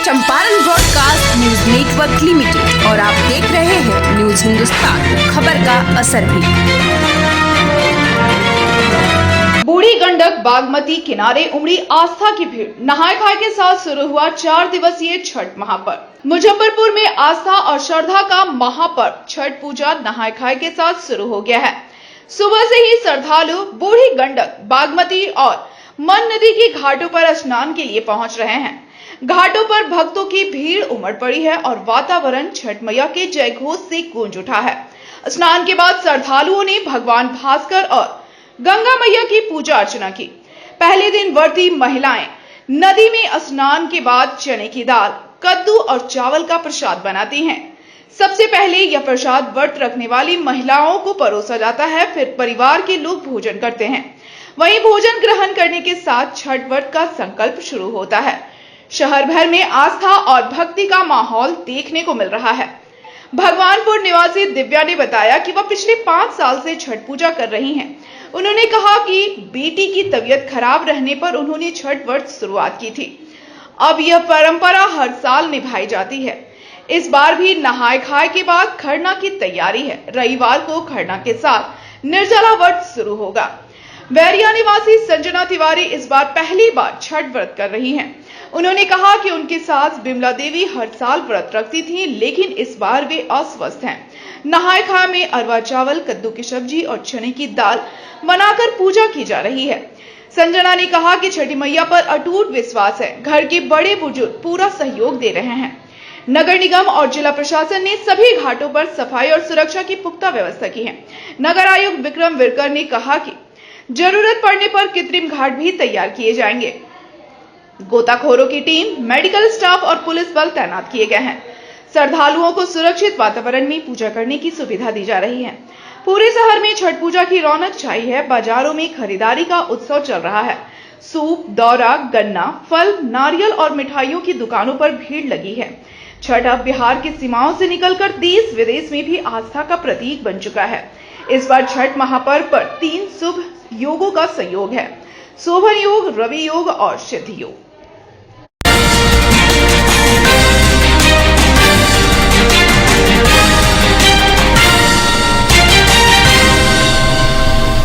Champaran broadcast news network limited और आप देख रहे हैं न्यूज हिंदुस्तान, खबर का असर भी। बूढ़ी गंडक बागमती किनारे उमड़ी आस्था की भीड़। नहाय खाए के साथ शुरू हुआ 4 दिवसीय छठ महापर्व। मुजफ्फरपुर में आस्था और श्रद्धा का महापर्व छठ पूजा नहाय खाए के साथ शुरू हो गया है। सुबह से ही श्रद्धालु बूढ़ी गंडक, बागमती और मन नदी के घाटों पर स्नान के लिए पहुंच रहे हैं। घाटों पर भक्तों की भीड़ उमड़ पड़ी है और वातावरण छठ मैया के जयघोष से गूंज उठा है। स्नान के बाद श्रद्धालुओं ने भगवान भास्कर और गंगा मैया की पूजा अर्चना की। पहले दिन व्रती महिलाएं नदी में स्नान के बाद चने की दाल, कद्दू और चावल का प्रसाद बनाती हैं। सबसे पहले यह प्रसाद व्रत रखने वाली महिलाओं को परोसा जाता है, फिर परिवार के लोग भोजन करते हैं। वहीं भोजन ग्रहण करने के साथ छठ व्रत का संकल्प शुरू होता है। शहर भर में आस्था और भक्ति का माहौल देखने को मिल रहा है। भगवानपुर निवासी दिव्या ने बताया कि वह पिछले 5 साल से छठ पूजा कर रही हैं। उन्होंने कहा कि बेटी की तबीयत खराब रहने पर उन्होंने छठ व्रत शुरुआत की थी। अब यह परंपरा हर साल निभाई जाती है। इस बार भी नहाय खाए के बाद खरना की तैयारी है। रविवार को खरना के साथ निर्जला व्रत शुरू होगा। बैरिया निवासी संजना तिवारी इस बार पहली बार छठ व्रत कर रही हैं। उन्होंने कहा कि उनकी सास बिमला देवी हर साल व्रत रखती थीं, लेकिन इस बार वे अस्वस्थ हैं। नहाय खाए में अरवा चावल, कद्दू की सब्जी और चने की दाल बनाकर पूजा की जा रही है। संजना ने कहा कि छठी मैया पर अटूट विश्वास है। घर के बड़े बुजुर्ग पूरा सहयोग दे रहे हैं। नगर निगम और जिला प्रशासन ने सभी घाटों पर सफाई और सुरक्षा की पुख्ता व्यवस्था की है। नगर आयुक्त विक्रम विरकर ने कहा कि जरूरत पड़ने पर कृत्रिम घाट भी तैयार किए जाएंगे। गोताखोरों की टीम, मेडिकल स्टाफ और पुलिस बल तैनात किए गए हैं। श्रद्धालुओं को सुरक्षित वातावरण में पूजा करने की सुविधा दी जा रही है। पूरे शहर में छठ पूजा की रौनक छाई है। बाजारों में खरीदारी का उत्सव चल रहा है। सूप, दौरा, गन्ना, फल, नारियल और मिठाइयों की दुकानों पर भीड़ लगी है। छठ अब बिहार की सीमाओं से निकलकर देश विदेश में भी आस्था का प्रतीक बन चुका है। इस बार छठ महापर्व पर 3 शुभ योगों का संयोग है: शोभन योग, रवि योग और सिद्धि योग।